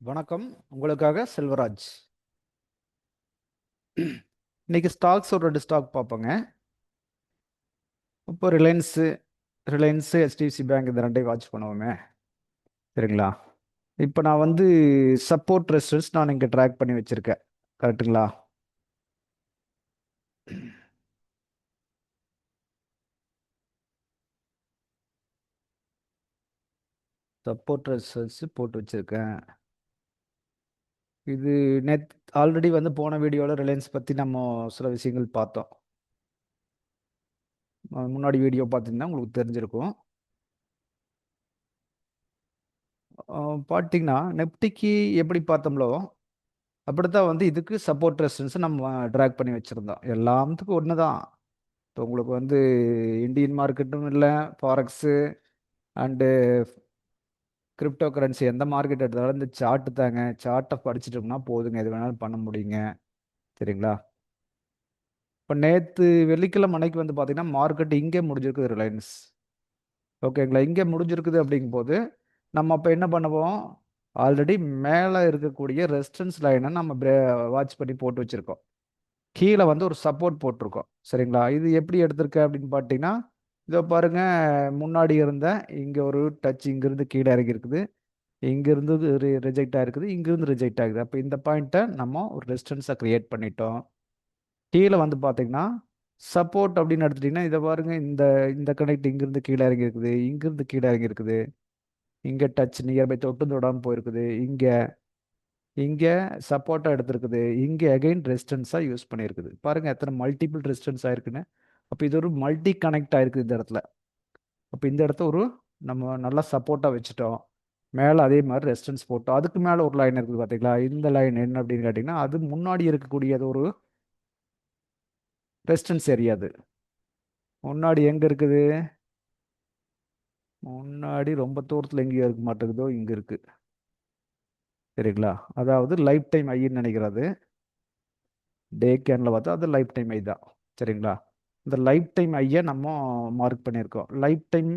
வணக்கம். உங்களுக்காக செல்வராஜ். இன்னைக்கு ஸ்டாக்ஸ் ஒரு 2 ஸ்டாக் பார்ப்போங்க. இப்போ ரிலையன்ஸு ஹெச்டிஎஃப்சி பேங்க் இந்த ரெண்டையும் வாட்ச் பண்ணுவோமே. சரிங்களா? இப்போ நான் வந்து சப்போர்ட் ரெசிஸ்டன்ஸ் நான் இங்கே ட்ராக் பண்ணி வச்சிருக்கேன். கரெக்ட்டுங்களா? சப்போர்ட் ரெசிஸ்டன்ஸ் போட்டு வச்சிருக்கேன். இது நெட் ஆல்ரெடி வந்து போன வீடியோவில் ரிலையன்ஸ் பற்றி நம்ம சில விஷயங்கள் பார்த்தோம். முன்னாடி வீடியோ பார்த்தீங்கன்னா உங்களுக்கு தெரிஞ்சிருக்கும். பார்த்தீங்கன்னா நெப்டிக்கு எப்படி பார்த்தோம்லோ அப்படித்தான் வந்து இதுக்கு சப்போர்ட் ரெசிஸ்டன்ஸ் நம்ம ட்ராக் பண்ணி வச்சுருந்தோம். எல்லாத்துக்கும் ஒன்று தான். இப்போ உங்களுக்கு வந்து இந்தியன் மார்க்கெட்டும் இல்லை, ஃபாரெக்ஸு அண்டு கிரிப்டோ கரன்சி எந்த மார்க்கெட் எடுத்தாலும் இந்த சார்ட்டு தாங்க. சார்ட்டை படிச்சுட்டோம்னா போதுங்க, எது வேணாலும் பண்ண முடியுங்க. சரிங்களா? இப்போ நேற்று வெள்ளிக்கிழமை அன்னைக்கு வந்து பார்த்தீங்கன்னா மார்க்கெட் இங்கே முடிஞ்சிருக்குது ரிலையன்ஸ். ஓகேங்களா? இங்கே முடிஞ்சிருக்குது அப்படிங்கும்போது நம்ம அப்போ என்ன பண்ணுவோம், ஆல்ரெடி மேலே இருக்கக்கூடிய ரெசிஸ்டன்ஸ் லைனை நம்ம வாட்ச் பண்ணி போட்டு வச்சுருக்கோம். கீழே வந்து ஒரு சப்போர்ட் போட்டிருக்கோம். சரிங்களா? இது எப்படி எடுத்திருக்க அப்படின்னு பார்த்தீங்கன்னா, இதோ பாருங்க, முன்னாடி இருந்த இங்கே ஒரு டச் இங்கிருந்து கீழே இறங்கி இருக்குது, இங்கிருந்து ரிஜெக்ட் ஆயிருக்குது, இங்கிருந்து ரிஜெக்ட் ஆகுது. அப்போ இந்த பாயிண்ட்டை நம்ம ஒரு ரெசிஸ்டன்ஸை கிரியேட் பண்ணிட்டோம். கீழே வந்து பார்த்தீங்கன்னா சப்போர்ட் அப்படின்னு எடுத்துட்டிங்கன்னா இதை பாருங்க, இந்த இந்த கனெக்ட் இங்கிருந்து கீழே இறங்கி இருக்குது, இங்கிருந்து கீழே இறங்கி இருக்குது, இங்கே டச் நியர்பை தொட்டு தொடாமல் போயிருக்குது, இங்கே இங்கே சப்போர்ட்டாக எடுத்திருக்குது, இங்கே அகைன் ரெசிஸ்டன்ஸாக யூஸ் பண்ணியிருக்குது. பாருங்கள் எத்தனை மல்டிபிள் ரெசிஸ்டன்ஸ் ஆயிருக்குன்னு. அப்போ இது ஒரு மல்டி கனெக்ட் ஆயிருக்கு இந்த இடத்துல. அப்போ இந்த இடத்த ஒரு நம்ம நல்லா சப்போர்ட்டாக வச்சுட்டோம். மேலே அதே மாதிரி ரெசிஸ்டன்ஸ் போட்டோம். அதுக்கு மேலே ஒரு லைன் இருக்குது பார்த்தீங்களா? இந்த லைன் என்ன அப்படின்னு கேட்டிங்கன்னா, அது முன்னாடி இருக்கக்கூடியது ஒரு ரெசிஸ்டன்ஸ் ஏரியா. அது முன்னாடி எங்கே இருக்குது? முன்னாடி ரொம்ப தூரத்தில் எங்கேயோ இருக்க மாட்டேங்குதோ, இங்கே இருக்குது. சரிங்களா? அதாவது லைஃப் டைம் ஐன்னு நினைக்கிறது. டே கேனில் பார்த்தா அது லைஃப் டைம் ஐ தான். சரிங்களா? இந்த லைஃப் டைம் ஐயை நம்ம மார்க் பண்ணியிருக்கோம். லைஃப் டைம்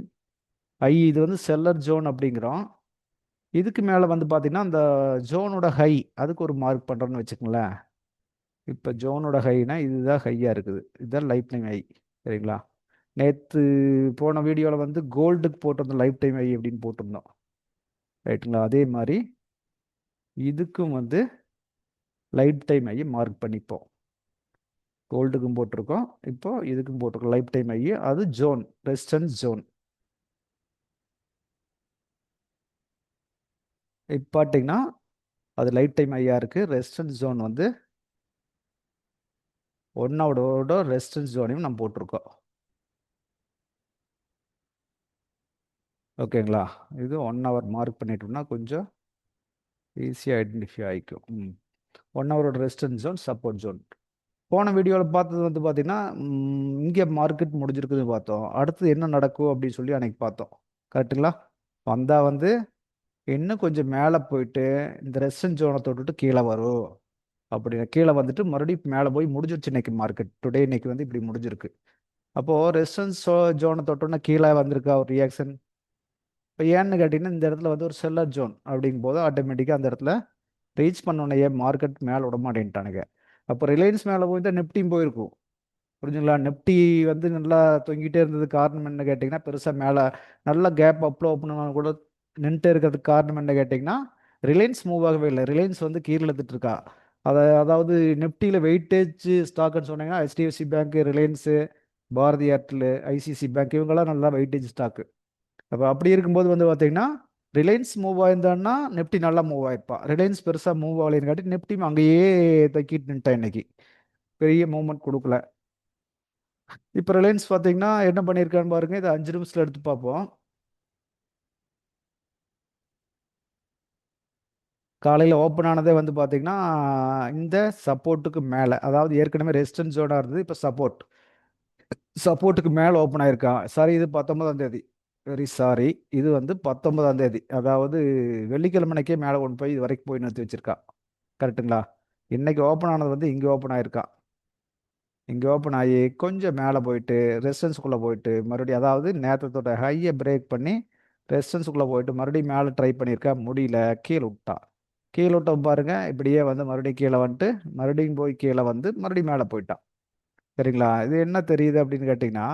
ஐ இது வந்து செல்லர் ஜோன் அப்படிங்கிறோம். இதுக்கு மேலே வந்து பார்த்தீங்கன்னா அந்த ஜோனோட ஹை அதுக்கு ஒரு மார்க் பண்ணுறோன்னு வச்சுக்கோங்களேன். இப்போ ஜோனோட ஹைனா இதுதான் ஹையாக இருக்குது, இதுதான் லைஃப் டைம் ஹை. சரிங்களா? நேற்று போன வீடியோவில் வந்து கோல்டுக்கு போட்டிருந்தோம் லைஃப் டைம் ஹை அப்படின்னு போட்டிருந்தோம். ரைட்டுங்களா? அதே மாதிரி இதுக்கும் வந்து லைஃப் டைம் ஐயை மார்க் பண்ணிப்போம். கோல்டுக்கும் போட்டிருக்கோம், இப்போ இதுக்கும் போட்டிருக்கோம் லைஃப் டைம் ஐ. அது ஜோன், ரெசிஸ்டன்ஸ் ஜோன். இப்போ பார்த்தீங்கன்னா அது லைஃப் டைம் ஐயா இருக்குது. ரெசிஸ்டன்ஸ் ஜோன் வந்து 1 ஹவரோட ரெசிஸ்டன்ஸ் ஜோனையும் நம்ம போட்டிருக்கோம். ஓகேங்களா? இது 1 ஹவர் மார்க் பண்ணிட்டோம்னா கொஞ்சம் ஈஸியாக ஐடென்டிஃபை ஆகிக்கும். 1 ஹவரோட ரெசிஸ்டன்ஸ் ஜோன், சப்போர்ட் ஜோன். போன வீடியோவில் பார்த்தது வந்து பார்த்தீங்கன்னா இங்கே மார்க்கெட் முடிஞ்சிருக்குதுன்னு பார்த்தோம். அடுத்து என்ன நடக்கும் அப்படின்னு சொல்லி அன்னைக்கு பார்த்தோம். கரெக்டுங்களா? வந்தால் வந்து இன்னும் கொஞ்சம் மேலே போயிட்டு இந்த ரெசிஸ்டன்ஸ் ஜோனை தொட்டுட்டு கீழே வரும். அப்படி கீழே வந்துட்டு மறுபடியும் மேலே போய் முடிஞ்சிருச்சு இன்னைக்கு மார்க்கெட். டுடே இன்னைக்கு வந்து இப்படி முடிஞ்சிருக்கு. அப்போது ரெசிஸ்டன்ஸ் ஜோனை தொட்டோன்னா கீழே வந்திருக்கா ஒரு ரியாக்ஷன். இப்போ ஏன்னு கேட்டிங்கன்னா இந்த இடத்துல வந்து ஒரு செல்லர் ஜோன் அப்படிங்கும் போது ஆட்டோமேட்டிக்காக அந்த இடத்துல ரீச் பண்ணோன்னே மார்க்கெட் மேலே விட மாட்டேன்ட்டானுங்க. அப்போ ரிலையன்ஸ் மேலே போய் தான் நிஃப்டியும் போயிருக்கும். புரிஞ்சுங்களா? நிஃப்டி வந்து நல்லா தொங்கிட்டே இருந்தது. காரணம் என்ன கேட்டிங்கன்னா பெருசாக மேலே நல்ல கேப் அப்பில் ஓப்பன் கூட நின்றுட்டு இருக்கிறதுக்கு காரணம் என்ன கேட்டிங்கன்னா ரிலையன்ஸ் மூவ் ஆகவே இல்லை. ரிலையன்ஸ் வந்து கீழே எடுத்துட்டு இருக்கா. அதாவது நிஃப்டியில் வெயிட்டேஜ் ஸ்டாக்குன்னு சொன்னீங்கன்னா HDFC bank, Reliance, Bharti Airtel, ICICI bank இவங்கெல்லாம் நல்லா வெயிட்டேஜ் ஸ்டாக்கு. அப்போ அப்படி இருக்கும்போது வந்து பார்த்தீங்கன்னா ரிலையன்ஸ் மூவ் ஆயிருந்தான்னா நிஃப்டி நல்லா மூவ் ஆயிருப்பா. ரிலையன்ஸ் பெருசாக மூவ் ஆகலைன்னு காட்டி நிஃப்டி அங்கேயே தக்கிட்டு நின்ட்டேன் இன்னைக்கு. பெரிய மூவ்மெண்ட் கொடுக்கல. இப்போ ரிலையன்ஸ் பார்த்தீங்கன்னா என்ன பண்ணியிருக்கான்னு பாருங்க. இதை 5 நிமிஷத்தில் எடுத்து பார்ப்போம். காலையில் ஓப்பன் ஆனதே வந்து பார்த்தீங்கன்னா இந்த சப்போர்ட்டுக்கு மேலே, அதாவது ஏற்கனவே ரெசிஸ்டன்ஸ் ஜோனாக இருந்தது, இப்போ சப்போர்ட்டுக்கு மேலே ஓப்பன் ஆயிருக்கான். சாரி, இது 19ஆம் தேதி. வெரி சாரி, இது வந்து 19ஆம் தேதி, அதாவது வெள்ளிக்கிழமைக்கே மேலே கொண்டு போய் இது வரைக்கும் போய் நிறுத்தி வச்சிருக்கான். கரெக்டுங்களா? இன்னைக்கு ஓப்பன் ஆனது வந்து இங்கே ஓப்பன் ஆயிருக்கான். இங்கே ஓப்பன் ஆகி கொஞ்சம் மேலே போயிட்டு ரெசிஸ்டன்ஸுக்குள்ளே போயிட்டு மறுபடியும், அதாவது நேற்றத்தோட ஹையை பிரேக் பண்ணி ரெசிஸ்டன்ஸுக்குள்ளே போயிட்டு மறுபடியும் மேலே ட்ரை பண்ணியிருக்கா, முடியல, கீழே விட்டான். கீழோட்டம் பாருங்க இப்படியே வந்து மறுபடியும் கீழே வந்துட்டு மறுபடியும் போய் கீழே வந்து மறுபடியும் மேலே போயிட்டான். சரிங்களா? இது என்ன தெரியுது அப்படின்னு கேட்டிங்கன்னா,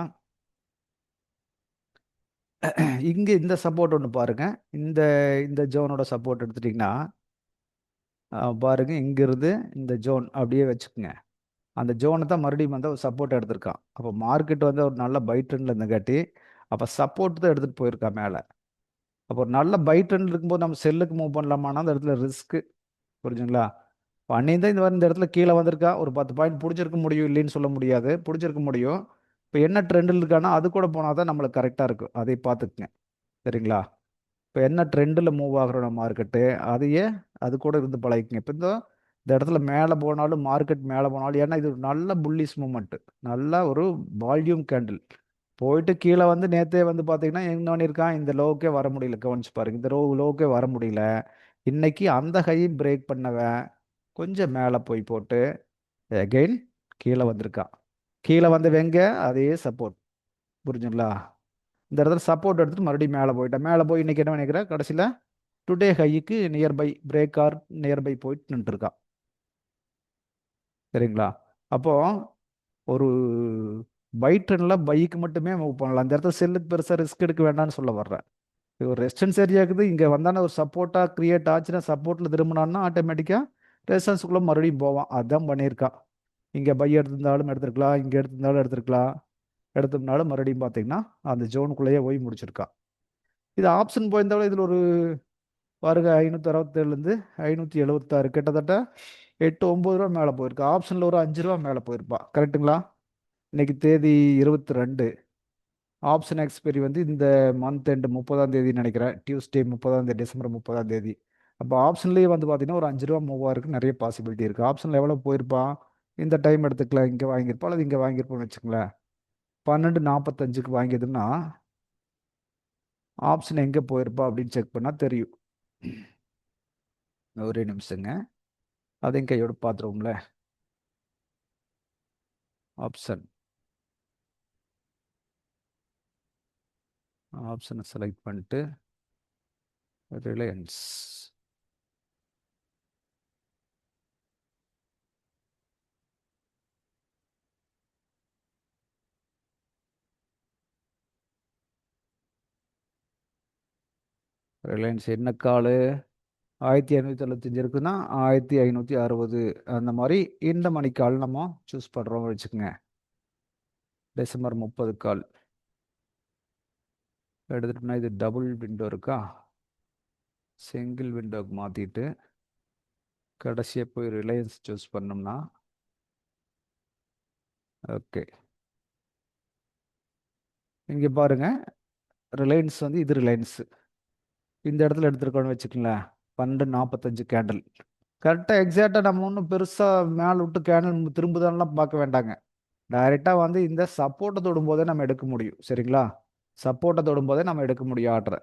இங்கே இந்த சப்போர்ட் ஒன்று பாருங்க. இந்த இந்த ஜோனோட சப்போர்ட் எடுத்துட்டிங்கன்னா பாருங்க, இங்கிருந்து இந்த ஜோன் அப்படியே வச்சுக்கோங்க. அந்த ஜோனை தான் மறுபடியும் வந்து ஒரு சப்போர்ட் எடுத்திருக்கான். அப்போ மார்க்கெட் வந்து ஒரு நல்ல பை ட்ரெண்டில் இருந்தங்காட்டி அப்போ சப்போர்ட் தான் எடுத்துகிட்டு போயிருக்கான் மேலே. அப்போ ஒரு நல்ல பை ட்ரெண்ட் இருக்கும்போது நம்ம செல்லுக்கு மூவ் பண்ணலாமான்னா அந்த இடத்துல ரிஸ்க்கு. புரிஞ்சுங்களா? இப்போ அன்னையும் தான் இந்த இடத்துல கீழே வந்திருக்கா. ஒரு 10 பாயிண்ட் பிடிச்சிருக்க முடியும், இல்லைன்னு சொல்ல முடியாது, பிடிச்சிருக்க முடியும். இப்போ என்ன ட்ரெண்டில் இருக்கான்னா அது கூட போனால் தான் நம்மளுக்கு கரெக்டாக இருக்கும். அதை பார்த்துக்குங்க. சரிங்களா? இப்போ என்ன ட்ரெண்டில் மூவ் ஆகுறோம் நம்ம மார்க்கெட்டு, அதையே அது கூட இருந்து பழகிக்கங்க. இப்போ இந்த இடத்துல மேலே போனாலும் மார்க்கெட் மேலே போனாலும், ஏன்னா இது ஒரு நல்ல புல்லிஷ் மூமெண்ட்டு, நல்ல ஒரு வால்யூம் கேண்டில். போயிட்டு கீழே வந்து நேற்றே வந்து பார்த்தீங்கன்னா என்ன பண்ணியிருக்கான், இந்த லோவுக்கே வர முடியல. கவனிச்சு பாருங்க, இந்த லோவுக்கே வர முடியல. இன்னைக்கு அந்த ஹையும் பிரேக் பண்ணவன் கொஞ்சம் மேலே போய் போட்டு அகைன் கீழே வந்திருக்கான். கீழே வந்து வெங்க அதே சப்போர்ட். புரிஞ்சுங்களா? இந்த இடத்துல சப்போர்ட் எடுத்துட்டு மறுபடியும் மேலே போயிட்டேன். மேலே போய் இன்னைக்கு என்ன பண்ணிக்கிறேன், கடைசியில் today haiku nearby break R nearby போயிட்டு நின்றுருக்கான். சரிங்களா? அப்போ ஒரு பை ட்ரெண்டில் பைக்கு மட்டுமே மூவ் பண்ணலாம். அந்த இடத்துல செல்லுக்கு பெருசாக ரிஸ்க் எடுக்க வேண்டாம்னு சொல்ல வர்றேன். இது ஒரு ரெசிஸ்டன்ஸ் ஏரியா இருக்குது. இங்கே வந்தானே ஒரு சப்போர்ட்டாக கிரியேட் ஆச்சுன்னா சப்போர்ட்டில் திரும்பினான்னா ஆட்டோமேட்டிக்காக ரெசிஸ்டன்ஸுக்குள்ளே மறுபடியும் போவான். அதுதான் பண்ணியிருக்கான். இங்கே பை எடுத்திருந்தாலும் எடுத்துருக்கலாம், இங்கே எடுத்திருந்தாலும் எடுத்துருக்கலாம். எடுத்தோம்னாலும் மறுபடியும் பார்த்தீங்கன்னா அந்த ஜோனுக்குள்ளேயே போய் முடிச்சிருக்கான். இது ஆப்ஷன் போயிருந்தாலும் இதில் ஒரு பாருங்க 567லேருந்து 576 கிட்டத்தட்ட 8-9 ரூபா மேலே போயிருக்கு. ஆப்ஷனில் ஒரு 5 ரூபா மேலே போயிருப்பா. கரெக்டுங்களா? இன்னைக்கு தேதி 22. ஆப்ஷன் எக்ஸ்பைரி வந்து இந்த மந்த் எண்டு 30ஆம் தேதி நினைக்கிறேன். டியூஸ்டே 30ஆம் தேதி, டிசம்பர் 30ஆம் தேதி. அப்போ ஆப்ஷன்லேயே வந்து பார்த்தீங்கன்னா ஒரு 5 ரூபா மூவ் ஆகிறதுக்கு நிறைய பாசிபிலிட்டி இருக்குது. ஆப்ஷனில் எவ்வளோ போயிருப்பான், இந்த டைம் எடுத்துக்கலாம், இங்கே வாங்கியிருப்போம் அல்லது இங்கே வாங்கியிருப்போம்னு வச்சுக்கோங்களேன். 12:45க்கு வாங்கியதுன்னா ஆப்ஷன் எங்கே போயிருப்பா அப்படின்னு செக் பண்ணால் தெரியும். ஒரே நிமிஷங்க, அதையும் கையோடு பார்த்துருவோம்ல. ஆப்ஷனை செலக்ட் பண்ணிட்டு ரிலையன்ஸ் என்ன கால் 1595 இருக்குன்னா 1560 அந்த மாதிரி இந்த மணிக்கால் நம்ம சூஸ் பண்ணுறோம் வச்சுக்கோங்க. டிசம்பர் 30 கால் எடுத்துட்டோம்னா இது டபுள் விண்டோ இருக்கா, சிங்கிள் விண்டோக்கு மாற்றிட்டு கடைசியாக போய் ரிலையன்ஸ் சூஸ் பண்ணோம்னா ஓகே. இங்கே பாருங்க, ரிலையன்ஸ் வந்து இது ரிலையன்ஸ் இந்த இடத்துல எடுத்துருக்கோன்னு வச்சுக்கோங்களேன். 12:45 கேண்டில் கரெக்டாக எக்ஸாக்டாக நம்ம ஒன்றும் பெருசாக மேலே விட்டு கேண்டில் திரும்புதான்லாம் பார்க்க வேண்டாங்க. டைரெக்டாக வந்து இந்த சப்போர்ட்டை தொடும்போதே நம்ம எடுக்க முடியும். சரிங்களா? சப்போர்ட்டை தொடும்போதே நம்ம எடுக்க முடியும் ஆர்டரை.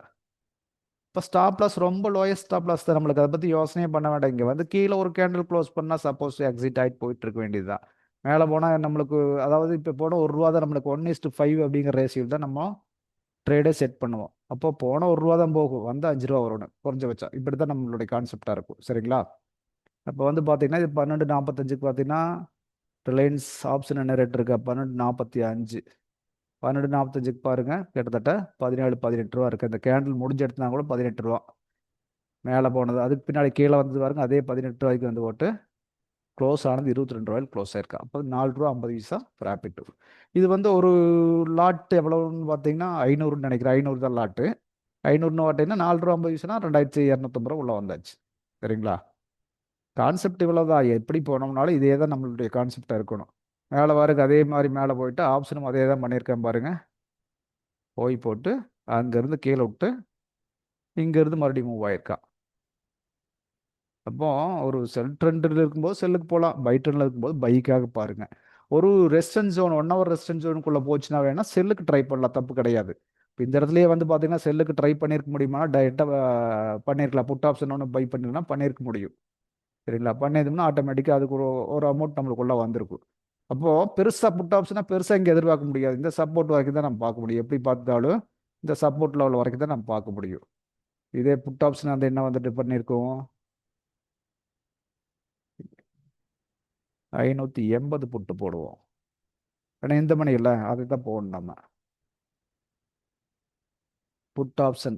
இப்போ ஸ்டாப் லாஸ் ரொம்ப லோயஸ்ட் ஸ்டாப் லாஸ் தான், நம்மளுக்கு அதை பற்றி யோசனையே பண்ண வேண்டாம். இங்கே வந்து கீழே ஒரு கேண்டில் க்ளோஸ் பண்ணால் சப்போஸ் எக்ஸிட் ஆகிட்டு போயிட்டு இருக்க வேண்டியது தான். மேலே போனால் நம்மளுக்கு அதாவது இப்போ போனால் ₹1 தான், நம்மளுக்கு 1:5 அப்படிங்கிற ரேஷியோவில் தான் நம்ம ட்ரேடே செட் பண்ணுவோம். அப்போ போனால் ₹1 தான் போகும், வந்து ₹5 வரணும் குறைஞ்சபட்சம். இப்படி தான் நம்மளுடைய கான்செப்டாக இருக்கும். சரிங்களா? அப்போ வந்து பார்த்தீங்கன்னா இது 12:45க்கு பார்த்தீங்கன்னா ரிலையன்ஸ் ஆப்ஷன் என்ன ரேட் இருக்கா, 12:45. 12:45க்கு பாருங்க கிட்டத்தட்ட 17-18 ரூபா இருக்கு. இந்த கேண்டில் முடிஞ்ச எடுத்துனா கூட 18 ரூபா மேலே போனது. அதுக்கு பின்னாடி கீழே வந்து பாருங்க அதே 18 ரூபாய்க்கு வந்து போட்டு க்ளோஸ் ஆனது 22 ரூபாயில் க்ளோஸ் ஆயிருக்கா. அப்போ ₹4.50 ப்ராஃபிட். இது வந்து ஒரு லாட் எவ்வளோன்னு பார்த்தீங்கன்னா 500ன்னு நினைக்கிறேன். 500 தான் லாட்டு. 500ன்னு பார்த்தீங்கன்னா ₹4.50 2250 உள்ள வந்தாச்சு. சரிங்களா? கான்செப்ட் இவ்வளோதான். எப்படி போனோம்னாலும் இதே தான் நம்மளுடைய கான்செப்டாக இருக்கணும். மேலே பாருங்க அதே மாதிரி மேலே போயிட்டு ஆப்ஷனும் அதே தான் பண்ணியிருக்கேன் பாருங்க. போய் போட்டு அங்கேருந்து கீழே விட்டு இங்கேருந்து மறுபடியும் மூவ் ஆயிருக்கான். அப்போ ஒரு செல் ட்ரெண்டில் இருக்கும்போது செல்லுக்கு போகலாம், பை ட்ரெண்டில் இருக்கும்போது பைக்காக பாருங்க. ஒரு ரெஸ்டன்ட் ஜோன் 1 ஹவர் ரெஸ்டன்ட் ஜோனுக்குள்ளே போச்சுன்னா வேணா செல்லுக்கு ட்ரை பண்ணலாம், தப்பு கிடையாது. இப்போ இந்த இடத்துலயே வந்து பார்த்தீங்கன்னா செல்லுக்கு ட்ரை பண்ணியிருக்க முடியுமா, டைரெக்டாக பண்ணியிருக்கலாம். புட் ஆப்ஷன் ஒன்று பை பண்ணிருந்தா பண்ணியிருக்க முடியும். சரிங்களா? பண்ணியிருந்தோம்னா ஆட்டோமேட்டிக்காக அதுக்கு ஒரு ஒரு அமௌண்ட் நம்மளுக்குள்ள வந்திருக்கும். அப்போது பெருசாக புட் ஆப்ஷனாக பெருசாக இங்கே எதிர்பார்க்க முடியாது. இந்த சப்போர்ட் வரைக்கும் தான் நம்ம பார்க்க முடியும். எப்படி பார்த்தாலும் இந்த சப்போர்ட் லெவல் வரைக்கும் தான் நம்ம பார்க்க முடியும். இதே புட் ஆப்ஷன் அந்த என்ன வந்துட்டு பண்ணியிருக்கோம், 580 புட்டு போடுவோம். ஏன்னா இந்த மணி இல்லை, அதுதான் போடணும் நம்ம. புட் ஆப்ஷன்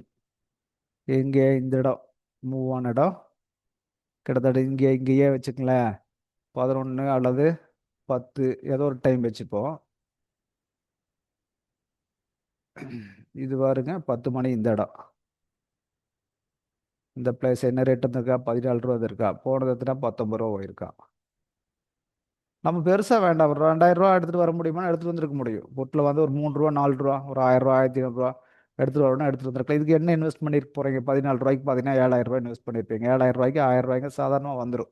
இங்கே இந்த இடம் மூவ் ஆன இடம் கிட்டத்தட்ட இங்கேயே வச்சுக்கங்களேன். 11 அல்லது 10 ஏதோ ஒரு டைம் வச்சுப்போம். இது பாருங்க 10 மணி இந்த இடம். இந்த பிளேஸ் என்ன ரேட் இருக்கா? 14 ரூபா இருக்கா? போனது எத்தனை? 19 ரூபா போயிருக்கா. நம்ம பெருசாக வேண்டாம், ஒரு 2000 ரூபா எடுத்துகிட்டு வர முடியுமா? எடுத்துகிட்டு வந்துருக்க முடியும். பொட்டில் வந்து ஒரு 3 ரூபா 4 ரூபா ஒரு 1000 ரூபா 1500 ரூபா எடுத்துகிட்டு வரணும், எடுத்துகிட்டு வந்துருக்கலாம். இதுக்கு என்ன இன்வெஸ்ட் பண்ணிட்டு போகிறீங்க? 14 ரூபாய்க்கு பார்த்தீங்கன்னா 7000 ரூபாய் இன்வெஸ்ட் பண்ணியிருப்பீங்க. 7000 ரூபாய்க்கு 1000 ரூபாய்க்கு சாதாரணமாக வந்துடும்.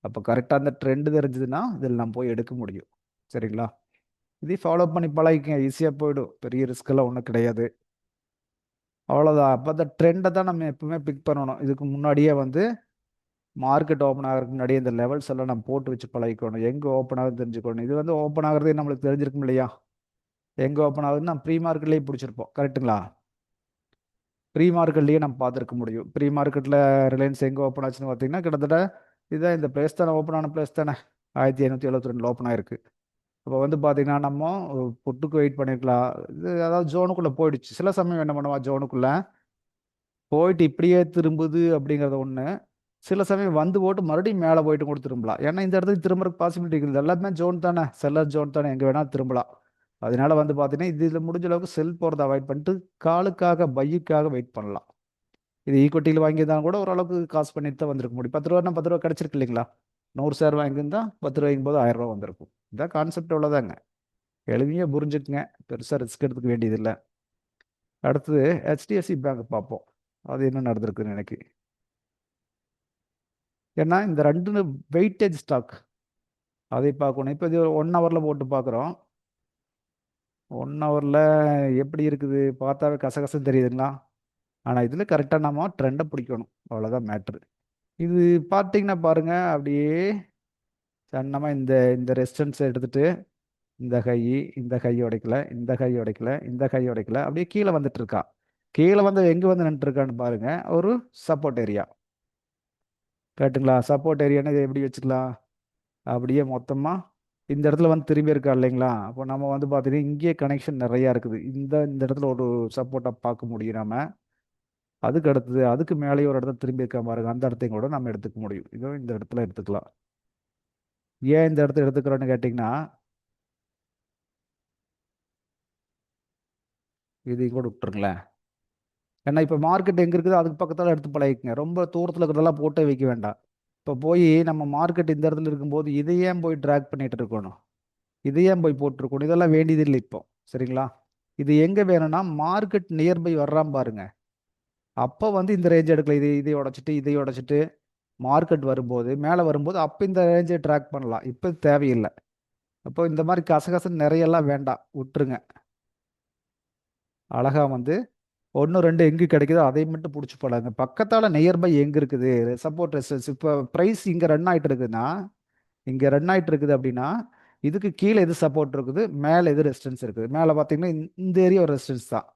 அப்போ கரெக்டாக அந்த ட்ரெண்டு தெரிஞ்சதுன்னா இதில் நம்ம போய் எடுக்க முடியும். சரிங்களா? இதையும் ஃபாலோ பண்ணி பழகிக்கங்க, ஈஸியாக போயிடும். பெரிய ரிஸ்க்கெல்லாம் ஒன்றும் கிடையாது. அவ்வளோதான். அப்போ அந்த ட்ரெண்டை தான் நம்ம எப்பவுமே பிக் பண்ணணும். இதுக்கு முன்னாடியே வந்து மார்க்கெட் ஓப்பன் ஆகிறதுக்கு முன்னாடியே இந்த லெவல்ஸ் எல்லாம் நம்ம போட்டு வச்சு பழகிக்கணும். எங்கே ஓப்பன் ஆகுது தெரிஞ்சுக்கணும். இது வந்து ஓப்பன் ஆகுறதே நம்மளுக்கு தெரிஞ்சிருக்கும் இல்லையா? எங்கே ஓப்பன் ஆகுதுன்னு நம்ம ப்ரீ மார்க்கெட்லேயே பிடிச்சிருப்போம். கரெக்டுங்களா? ப்ரீ மார்க்கெட்லேயே நம்ம பார்த்துருக்க முடியும். ப்ரீ மார்க்கெட்டில் ரிலையன்ஸ் எங்கே ஓப்பன் ஆச்சுன்னு பார்த்தீங்கன்னா கிட்டத்தட்ட இதான் இந்த பிளேஸ் தானே, ஓப்பன் ஆன பிளேஸ் தானே. 1572 ஓப்பன் ஆயிருக்கு. அப்போ வந்து பார்த்தீங்கன்னா நம்ம புட்டுக்கு வெயிட் பண்ணியிருக்கலாம். இது அதாவது ஜோனுக்குள்ளே போயிடுச்சு. சில சமயம் என்ன பண்ணுவா, ஜோனுக்குள்ளே போயிட்டு இப்படியே திரும்புது அப்படிங்கிறத ஒன்று. சில சமயம் வந்து போட்டு மறுபடியும் மேலே போயிட்டு கூட திரும்பலாம். ஏன்னா இந்த இடத்துக்கு திரும்புறதுக்கு பாசிபிலிட்டி இருக்குது. எல்லாமே ஜோன் தானே, செல்லர் ஜோன் தானே, எங்கே வேணால் திரும்பலாம். அதனால வந்து பார்த்தீங்கன்னா இதில் முடிஞ்ச அளவுக்கு செல் போகிறத அவாய்ட் பண்ணிட்டு காலுக்காக பையுக்காக வெயிட் பண்ணலாம். இது ஈக்விட்டியில் வாங்கியிருந்தாலும் கூட ஓரளவுக்கு காசு பண்ணிட்டு தான் வந்திருக்க முடியும். 10 ரூபான்னா 10 ரூபா கிடச்சிருக்கு இல்லைங்களா? 100 ஷேர் வாங்கியிருந்தா 10 ரூபாய்க்கும் போது 1000 ரூபா வந்திருக்கும். இதான் கான்செப்ட் அவ்வளோதாங்க. எளிமையாக புரிஞ்சுக்குங்க, பெருசாக ரிஸ்க் எடுத்துக்க வேண்டியதில்லை. அடுத்தது ஹெச்டிஎஃப்சி பேங்க் பார்ப்போம். அது என்ன நடந்திருக்குன்னு எனக்கு. ஏன்னா இந்த ரெண்டு வெயிட்டேஜ் ஸ்டாக் அதை பார்க்கணும். இப்போ இது 1 ஹவரில் போட்டு பார்க்குறோம். 1 ஹவரில் எப்படி இருக்குது பார்த்தாவே கசகசன்னு தெரியுதுங்களா? ஆனால் இதில் கரெக்டாக நம்ம ட்ரெண்டை பிடிக்கணும், அவ்வளோதான் மேட்ரு. இது பார்த்தீங்கன்னா பாருங்க, அப்படியே சன்னமாக இந்த இந்த ரெசிஸ்டன்ஸை எடுத்துட்டு இந்த கை உடைக்கல, இந்த கை உடைக்கல, இந்த கை உடைக்கல, அப்படியே கீழே வந்துட்டு இருக்கா. கீழே வந்து எங்கே வந்து நின்றுருக்கான்னு பாருங்க, ஒரு சப்போர்ட் ஏரியா. கேட்டுங்களா? சப்போர்ட் ஏரியான்னு இதை எப்படி வச்சுக்கலாம்? அப்படியே மொத்தமாக இந்த இடத்துல வந்து திரும்பி இருக்கா இல்லைங்களா? அப்போ நம்ம வந்து பார்த்தீங்கன்னா இங்கேயே கனெக்ஷன் நிறையா இருக்குது. இந்த இடத்துல ஒரு சப்போர்ட்டாக பார்க்க முடியும் நம்ம. அதுக்கு அடுத்தது அதுக்கு மேலேயே ஒரு இடத்துல திரும்பி இருக்க பாருங்க, அந்த இடத்தையும் கூட நம்ம எடுத்துக்க முடியும். இதோ இந்த இடத்துல எடுத்துக்கலாம். ஏன் இந்த இடத்துல எடுத்துக்கிறோன்னு கேட்டிங்கன்னா, இதையும் கூட விட்டுருங்களேன். ஏன்னா இப்போ மார்க்கெட் எங்கே இருக்குது அதுக்கு பக்கத்தில் எடுத்து பழகிக்குங்க. ரொம்ப தூரத்தில் இருக்கிறதெல்லாம் போட்டே வைக்க வேண்டாம். இப்போ போய் நம்ம மார்க்கெட் இந்த இடத்துல இருக்கும்போது இதை ஏன் போய் ட்ராக் பண்ணிட்டு இருக்கணும், இதை ஏன் போய் போட்டிருக்கணும், இதெல்லாம் வேண்டியதில்லை இப்போ. சரிங்களா? இது எங்கே வேணும்னா மார்க்கெட் நியர்பை வர்றான் பாருங்க, அப்போ வந்து இந்த ரேஞ்ச் எடுக்கல. இதை உடைச்சிட்டு மார்க்கெட் வரும்போது மேலே வரும்போது அப்போ இந்த ரேஞ்சை ட்ராக் பண்ணலாம். இப்போ தேவையில்லை. அப்போ இந்த மாதிரி கசகசன்னு நிறையெல்லாம் வேண்டாம், விட்டுருங்க. அழகா வந்து 1 2 எங்கே கிடைக்குதோ அதை மட்டும் பிடிச்சி போடாங்க. பக்கத்தால் நியர்பை எங்கே இருக்குது சப்போர்ட் ரெசிஸ்டன்ஸ். இப்போ ப்ரைஸ் இங்கே ரன் ஆகிட்டு இருக்குதுன்னா, இங்கே ரன் ஆகிட்டு இருக்குது அப்படின்னா இதுக்கு கீழே எது சப்போர்ட் இருக்குது, மேலே எது ரெசிஸ்டன்ஸ் இருக்குது. மேலே பார்த்தீங்கன்னா இந்த ஏரியா ஒரு ரெசிஸ்டன்ஸ் தான்.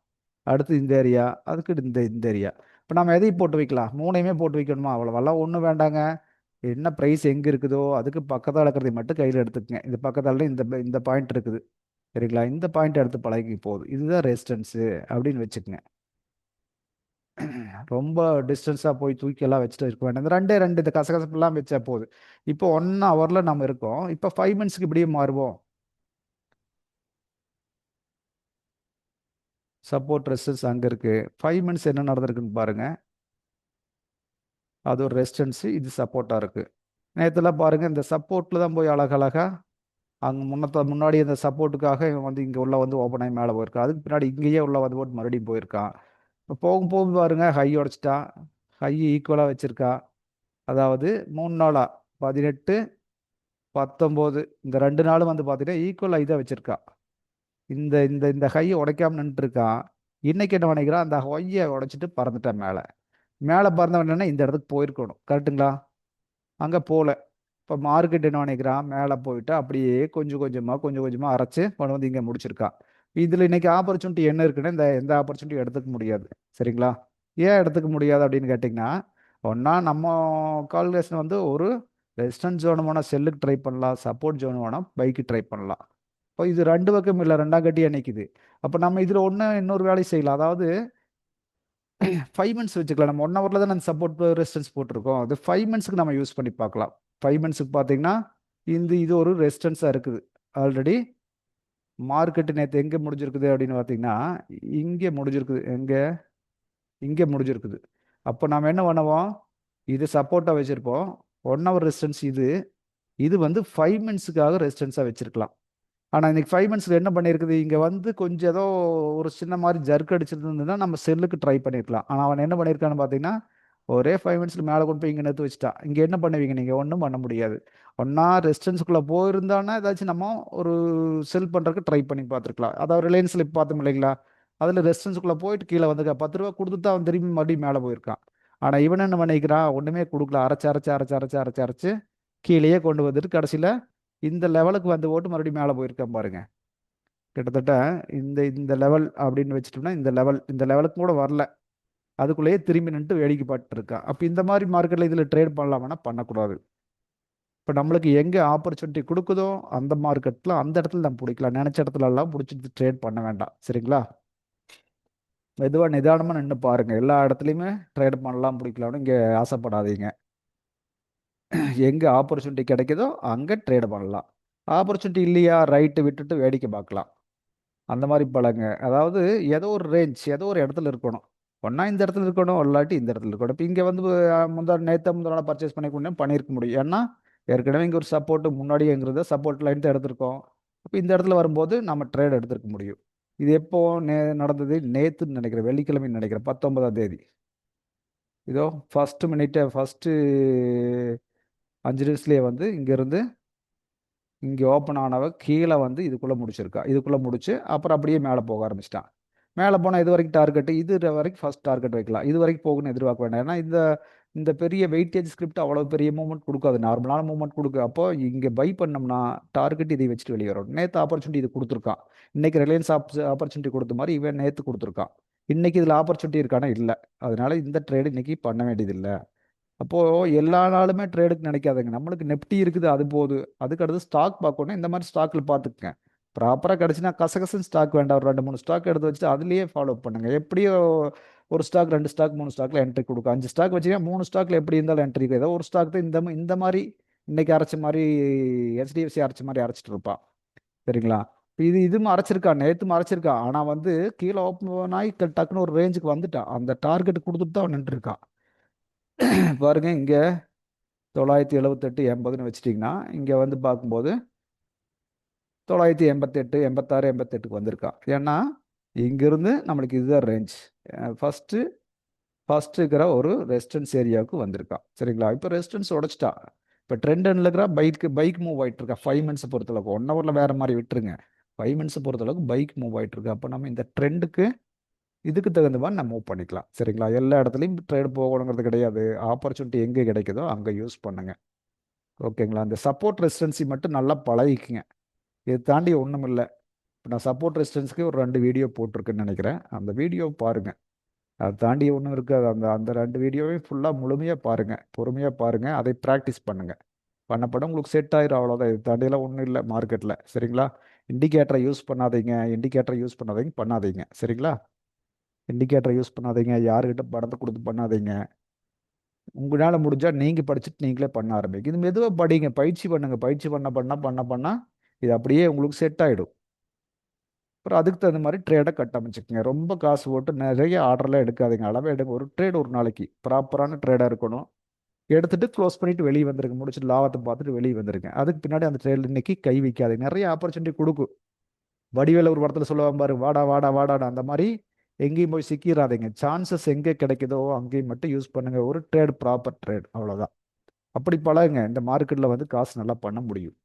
அடுத்து இந்த ஏரியா, அதுக்கு இந்த ஏரியா. இப்போ நம்ம எதையும் போட்டு வைக்கலாம்? 3யுமே போட்டு வைக்கணுமா? அவ்வளோவெல்லாம் ஒன்றும் வேண்டாங்க. என்ன ப்ரைஸ் எங்கே இருக்குதோ அதுக்கு பக்கத்தில் இருக்கிறதை மட்டும் கையில் எடுத்துக்கங்க. இது பக்கத்தால இந்த பாயிண்ட் இருக்குது. சரிங்களா? இந்த பாயிண்ட் எடுத்து பழகி போகுது, இதுதான் ரெசிஸ்டன்ஸு அப்படின்னு வச்சுக்கோங்க. ரொம்ப டிஸ்டன்ஸாக போய் தூக்கியெல்லாம் வச்சுட்டு இருக்க வேண்டாம். இந்த ரெண்டு இந்த கசகசப்பெல்லாம் வச்சா போகுது. இப்போ 1 ஹவரில் நம்ம இருக்கோம். இப்போ 5 மினிட்ஸ்க்கு இப்படியே மாறுவோம். சப்போர்ட் ரெசிஸ்டன்ஸ் அங்கே இருக்குது. 5 மினிட்ஸ் என்ன நடந்திருக்குன்னு பாருங்கள். அது ஒரு ரெசிஸ்டன்ஸு, இது சப்போர்ட்டாக இருக்குது. நேற்றுலாம் பாருங்கள் இந்த சப்போர்ட்டில் தான் போய் அழகழகாக அங்கே முன்னாடி இந்த சப்போர்ட்டுக்காக இவன் வந்து இங்கே உள்ள வந்து ஓப்பன் ஆகி மேலே போயிருக்கான். அதுக்கு பின்னாடி இங்கேயே உள்ள வந்து போட்டு மறுபடியும் போயிருக்கான். இப்போ போகும் போது பாருங்க ஹை உடச்சிட்டான், ஹை ஈக்குவலாக வச்சுருக்கா. அதாவது 3 நாளாக 18 19 இந்த 2 நாளும் வந்து பார்த்தீங்கன்னா ஈக்குவல் இதை வச்சுருக்கா. இந்த இந்த இந்த ஹையை உடைக்காம நின்றுருக்கான். இன்னைக்கு என்ன பண்ணிக்கிறான், அந்த ஹொய்யை உடைச்சிட்டு பறந்துட்டான் மேலே. மேலே பறந்தவன் என்னன்னா இந்த இடத்துக்கு போயிருக்கணும். கரெக்டுங்களா? அங்கே போகல. இப்போ மார்க்கெட் என்ன பண்ணிக்கிறான், மேலே போயிட்டு அப்படியே கொஞ்சம் கொஞ்சமாக அரைச்சு கொண்டு வந்து இங்கே முடிச்சிருக்கான். இதில் இன்னைக்கு ஆப்பர்ச்சுனிட்டி என்ன இருக்குன்னா இந்த எந்த ஆப்பர்ச்சுனிட்டியும் எடுத்துக்க முடியாது. சரிங்களா? ஏன் எடுத்துக்க முடியாது அப்படின்னு கேட்டிங்கன்னா, ஒன்றா நம்ம கால்குலேஷன் வந்து ஒரு ரெசிஸ்டன்ஸ் ஜோன் வேணால் செல்லுக்கு ட்ரை பண்ணலாம், சப்போர்ட் ஜோன் வேணால் பைக்கு ட்ரை பண்ணலாம். இப்போ இது ரெண்டு பக்கம் இல்லை, ரெண்டாம் கட்டியாக நிற்குது. அப்போ நம்ம இதில் ஒன்று இன்னொரு வேலையை செய்யலாம். அதாவது 5 மினிட்ஸ் வச்சுக்கலாம். நம்ம 1 ஹவரில் தான் அந்த சப்போர்ட் ரெசிஸ்டன்ஸ் போட்டிருக்கோம். அது 5 மினிட்ஸ்க்கு நம்ம யூஸ் பண்ணி பார்க்கலாம். 5 மினிட்ஸுக்கு பார்த்தீங்கன்னா இது ஒரு ரெசிஸ்டன்ஸாக இருக்குது. ஆல்ரெடி மார்க்கெட்டு நேற்று எங்கே முடிஞ்சிருக்குது அப்படின்னு பார்த்தீங்கன்னா இங்கே முடிஞ்சிருக்குது. இங்கே முடிஞ்சிருக்குது. அப்போ நாம் என்ன பண்ணுவோம், இது சப்போர்ட்டாக வச்சுருப்போம். 1 ஹவர் ரெசிஸ்டன்ஸ் இது வந்து 5 மினிட்ஸுக்காக ரெசிஸ்டன்ஸாக வச்சுருக்கலாம். ஆனால் இன்னைக்கு 5 மினிட்ஸில் என்ன பண்ணியிருக்குது, இங்கே வந்து கொஞ்சம் ஏதோ ஒரு சின்ன மாதிரி ஜர்க் அடிச்சிருந்ததுன்னா நம்ம செல்லுக்கு ட்ரை பண்ணியிருக்கலாம். ஆனால் அவன் என்ன பண்ணியிருக்கான்னு பார்த்தீங்கன்னா ஒரே 5 மினிட்ஸில் மேலே கொண்டு போய் இங்கே நிறுத்தி வச்சுட்டான். இங்கே என்ன பண்ணுவீங்க, நீங்கள் ஒன்றும் பண்ண முடியாது. ஒன்றா ரெசிஸ்டன்ஸுக்குள்ளே போயிருந்தானா ஏதாச்சும் நம்ம ஒரு செல் பண்ணுறதுக்கு ட்ரை பண்ணி பார்த்துருக்கலாம். அதாவது ரிலையன்ஸில் இப்போ பார்த்தோம் இல்லைங்களா, அதில் ரெசிஸ்டன்ஸுக்குள்ளே போயிட்டு கீழே வந்துக்கா 10 ரூபா கொடுத்துட்டு அவன் திரும்பி மறுபடியும் மேலே போயிருக்கான். ஆனால் இவன் என்ன பண்ணிக்கிறான், ஒன்றுமே கொடுக்கல, அரைச்சு அரைச்சு அரைச்சு அரைச்சு அரைச்சு அரைச்சு கீழேயே கொண்டு வந்துட்டு கடைசியில் இந்த லெவலுக்கு வந்து போட்டு மறுபடியும் மேலே போயிருக்கான் பாருங்க. கிட்டத்தட்ட இந்த இந்த லெவல் அப்படின்னு வச்சுட்டோம்னா இந்த லெவலுக்கு கூட வரல, அதுக்குள்ளேயே திரும்பி நின்று வேடிக்கை பார்த்துட்டு இருக்கான். அப்போ இந்த மாதிரி மார்க்கெட்டில் இதில் ட்ரேட் பண்ணலாமான்னா பண்ணக்கூடாது. இப்போ நம்மளுக்கு எங்கே ஆப்பர்ச்சுனிட்டி கொடுக்குதோ அந்த மார்க்கெட்டில் அந்த இடத்துல நம்ம பிடிக்கலாம். நினச்ச இடத்துல எல்லாம் பிடிச்சிட்டு ட்ரேட் பண்ண வேண்டாம். சரிங்களா? மெதுவாக நிதானமாக நின்று பாருங்கள். எல்லா இடத்துலையுமே ட்ரேட் பண்ணலாம் பிடிக்கலாம்னு இங்கே ஆசைப்படாதீங்க. எங்கே ஆப்பர்ச்சுனிட்டி கிடைக்குதோ அங்கே ட்ரேட் பண்ணலாம். ஆப்பர்ச்சுனிட்டி இல்லையா, ரைட்டு விட்டுட்டு வேடிக்கை பார்க்கலாம். அந்த மாதிரி பழங்க. அதாவது ஏதோ ஒரு ரேஞ்ச், ஏதோ ஒரு இடத்துல இருக்கணும். ஒன்றா இந்த இடத்துல இருக்கணும், இல்லாட்டி இந்த இடத்துல இருக்கணும். இப்போ இங்கே வந்து முந்தா நாள் பர்ச்சேஸ் பண்ணியிருக்க முடியும். ஏன்னா ஏற்கனவே இங்கே ஒரு சப்போர்ட்டு முன்னாடியேங்கிறத சப்போர்ட் லைன் தான் எடுத்திருக்கோம். அப்போ இந்த இடத்துல வரும்போது நம்ம ட்ரேட் எடுத்துருக்க முடியும். இது எப்போ நடந்தது, நேற்றுன்னு நினைக்கிறேன், வெள்ளிக்கிழமைன்னு நினைக்கிறேன், 19ஆம் தேதி. இதோ ஃபஸ்ட்டு 5 நிமிஷத்துலேயே வந்து இங்கேருந்து இங்கே ஓப்பன் ஆனவ கீழே வந்து இதுக்குள்ளே முடிச்சிருக்கா. இதுக்குள்ளே முடிச்சு அப்புறம் அப்படியே மேலே போக ஆரம்பிச்சிட்டான். மேலே போனால் இது வரைக்கும் டார்கெட்டு, இது வரைக்கும் ஃபஸ்ட் டார்கெட் வைக்கலாம். இது வரைக்கும் போகணும்னு எதிர்பார்க்க வேண்டாம். ஏன்னா இந்த இந்த பெரிய வெயிட்டேஜ் ஸ்கிரிப்ட் அவ்வளோ பெரிய மூவ்மெண்ட் கொடுக்காது, நார்மலான மூவ்மெண்ட் கொடுக்கு. அப்போ இங்கே பை பண்ணோம்னா டார்கெட் இதை வச்சுட்டு வெளியே வரும். நேற்று ஆப்பர்ச்சுனிட்டி இது கொடுத்துருக்கான். இன்னைக்கு ரிலையன்ஸ் ஆப்பர்ச்சுனிட்டி கொடுத்த மாதிரி இவன் நேற்று கொடுத்துருக்கான். இன்னைக்கு இதில் ஆப்பர்ச்சுனிட்டி இருக்கானா இல்லை. அதனால இந்த ட்ரேடு இன்னைக்கு பண்ண வேண்டியதில்லை. அப்போது எல்லா நாளுமே ட்ரேடுக்கு நினைக்காதுங்க. நம்மளுக்கு நெப்டி இருக்குது, அது போகுது. அதுக்கு அடுத்து ஸ்டாக் பார்க்கணும். இந்த மாதிரி ஸ்டாக்கில் பார்த்துக்குங்க. ப்ராப்பராக கிடச்சின்னா கசகசன்னு ஸ்டாக் வேண்டாம், ஒரு 2 3 ஸ்டாக் எடுத்து வச்சுட்டு அதுலேயே ஃபாலோ பண்ணுங்கள். எப்படியோ ஒரு ஸ்டாக் 2 ஸ்டாக் 3 ஸ்டாக்ல என்ட்ரி கொடுக்கும். 5 ஸ்டாக் வச்சுக்கா 3 ஸ்டாக்ல எப்படி இருந்தாலும் என்ட்ரி ஏதோ ஒரு ஸ்டாக் தான் இந்த மாதிரி இன்னைக்கு அரைச்ச மாதிரி HDFC அரைச்ச மாதிரி அரைச்சிட்டு இருப்பான். சரிங்களா? இதுவும் அரைச்சிருக்கான், நேற்று அரைச்சிருக்கான். ஆனால் வந்து கீழே ஓப்பன் ஆகி டக்குன்னு ஒரு ரேஞ்சுக்கு வந்துட்டான். அந்த டார்கெட் கொடுத்துட்டு தான் நின்றுருக்கான். பாருங்க, இங்கே 978 80ன்னு வச்சிட்டிங்கன்னா இங்கே வந்து பார்க்கும்போது 988 86 88க்கு வந்திருக்கான். ஏன்னா இங்கிருந்து நம்மளுக்கு இதுதான் ரேஞ்ச். ஃபஸ்ட்டு இருக்கிற ஒரு ரெசிஸ்டன்ஸ் ஏரியாவுக்கு வந்திருக்கான். சரிங்களா? இப்போ ரெசிஸ்டன்ஸ் உடச்சிட்டான். இப்போ ட்ரெண்ட் இருக்கிற பைக் மூவ் ஆகிட்டு இருக்கா 5 மினிட்ஸ் பொறுத்தளவுக்கு. 1 ஹவரில் வேறு மாதிரி விட்டுருங்க. 5 மினிட்ஸ் பொறுத்தளவுக்கு பைக் மூவ் ஆகிட்டு இருக்கு. அப்போ நம்ம இந்த ட்ரெண்டுக்கு இதுக்கு தகுந்த மாதிரி நம்ம மூவ் பண்ணிக்கலாம். சரிங்களா? எல்லா இடத்துலையும் ட்ரேட் போகணுங்கிறது கிடையாது. ஆப்பர்ச்சுனிட்டி எங்கே கிடைக்குதோ அங்கே யூஸ் பண்ணுங்க. ஓகேங்களா? அந்த சப்போர்ட் ரெசிஸ்டன்சி மட்டும் நல்லா பழகிக்குங்க. இது தாண்டி ஒன்றும் இல்லை. இப்போ நான் சப்போர்ட் ரெசிஸ்டன்ஸ்க்கு ஒரு 2 வீடியோ போட்டிருக்குன்னு நினைக்கிறேன். அந்த வீடியோ பாருங்கள். அதை தாண்டி ஒன்றும் இருக்காது. அந்த அந்த 2 வீடியோவையும் ஃபுல்லாக முழுமையாக பாருங்கள், பொறுமையாக பாருங்கள், அதை ப்ராக்டிஸ் பண்ணுங்கள். பண்ணப்பட உங்களுக்கு செட் ஆயிரும். அவ்வளோதான். இது தாண்டியெல்லாம் ஒன்றும் இல்லை மார்க்கெட்டில். சரிங்களா? இண்டிகேட்டரை யூஸ் பண்ணாதீங்க. சரிங்களா? இண்டிகேட்டரை யூஸ் பண்ணாதீங்க. யாருக்கிட்ட படத்தை கொடுத்து பண்ணாதீங்க. உங்களால் முடிஞ்சால் நீங்கள் படிச்சுட்டு நீங்களே பண்ண ஆரம்பிங்க. இது மெதுவாக படிங்க, பயிற்சி பண்ணுங்கள். பயிற்சி பண்ண இது அப்படியே உங்களுக்கு செட் ஆகிடும். அப்புறம் அதுக்கு தகுந்த மாதிரி ட்ரேடை கட்டமைச்சுக்கோங்க. ரொம்ப காசு போட்டு நிறைய ஆர்டர்லாம் எடுக்காதீங்க. அளவே எடுங்க. ஒரு ட்ரேட் ஒரு நாளைக்கு ப்ராப்பரான ட்ரேடாக இருக்கணும். எடுத்துட்டு க்ளோஸ் பண்ணிட்டு வெளியே வந்துருங்க. முடிச்சுட்டு லாபத்தை பார்த்துட்டு வெளியே வந்துருங்க. அதுக்கு பின்னாடி அந்த ட்ரேடில் இன்னைக்கு கை வைக்காதீங்க. நிறைய ஆப்பர்ச்சுனிட்டி கொடுக்கும். வடிவேல ஒரு படத்தில் சொல்லுவாங்க பாரு, வாடா வாடா வாடாடா. அந்த மாதிரி எங்கேயும் போய் சிக்கிடாதீங்க. சான்சஸ் எங்கே கிடைக்குதோ அங்கேயும் மட்டும் யூஸ் பண்ணுங்க. ஒரு ட்ரேட் ப்ராப்பர் ட்ரேட், அவ்வளோதான். அப்படி பழகுங்க. இந்த மார்க்கெட்டில் வந்து காசு நல்லா பண்ண முடியும்.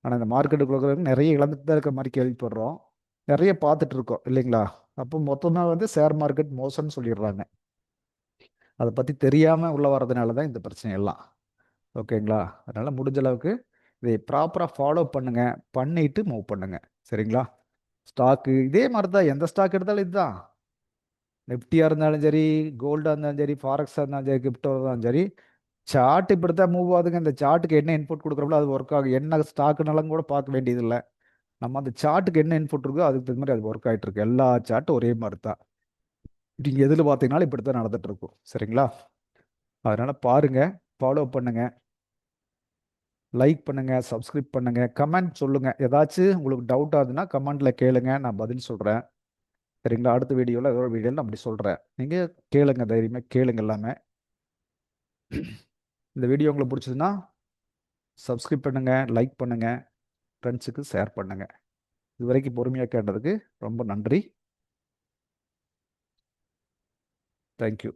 ஆனால் இந்த மார்க்கெட்டுக்குள்ள நிறைய இழந்துட்டு தான் இருக்க மாதிரி கேள்விப்படுறோம். நிறைய பார்த்துட்டு இருக்கோம் இல்லைங்களா? அப்போ மொத்தமாக வந்து ஷேர் மார்க்கெட் மோசம்னு சொல்லிடுறாங்க. அதை பற்றி தெரியாமல் உள்ள வர்றதுனால தான் இந்த பிரச்சனை எல்லாம். ஓகேங்களா? அதனால் முடிஞ்ச அளவுக்கு இதை ப்ராப்பராக ஃபாலோ பண்ணுங்க, பண்ணிட்டு மூவ் பண்ணுங்க. சரிங்களா? ஸ்டாக்கு இதே மாதிரி தான். எந்த ஸ்டாக் எடுத்தாலும் இதுதான். நிஃப்டியாக இருந்தாலும் சரி, கோல்டாக இருந்தாலும் சரி, ஃபாரெக்ஸாக இருந்தாலும் சரி, கிரிப்டோ இருந்தாலும் சரி, சார்ட் இப்படித்தான் மூவ் ஆகுதுங்க. இந்த சார்ட்டுக்கு என்ன இன்புட் கொடுக்குறோம்ல அது ஒர்க் ஆகும். என்ன ஸ்டாக்குனாலும் கூட பார்க்க வேண்டியதில்லை. நம்ம அந்த சார்ட்டுக்கு என்ன இன்புட் இருக்கோ அதுக்கு தகுந்த மாதிரி அது ஒர்க் ஆகிட்டு இருக்கு. எல்லா சார்ட்டும் ஒரே மாதிரி தான். நீங்கள் எதில் பார்த்தீங்கன்னாலும் இப்படி தான் நடந்துட்டு இருக்கும். சரிங்களா? அதனால பாருங்க, ஃபாலோ பண்ணுங்க, லைக் பண்ணுங்க, சப்ஸ்கிரைப் பண்ணுங்க, கமெண்ட் சொல்லுங்க. ஏதாச்சும் உங்களுக்கு டவுட் ஆகுதுன்னா கமெண்ட்ல கேளுங்க, நான் பதில் சொல்றேன். சரிங்களா? அடுத்த வீடியோவில் ஏதோ வீடியோவில் நான் அப்படி சொல்றேன். நீங்க கேளுங்க, தைரியமாக கேளுங்க எல்லாமே. இந்த வீடியோ உங்களுக்கு பிடிச்சதுன்னா சப்ஸ்கிரைப் பண்ணுங்க, லைக் பண்ணுங்க, ஃப்ரெண்ட்ஸுக்கு ஷேர் பண்ணுங்க. இது வரைக்கும் பொறுமையாக கேட்டதுக்கு ரொம்ப நன்றி. தேங்க்யூ.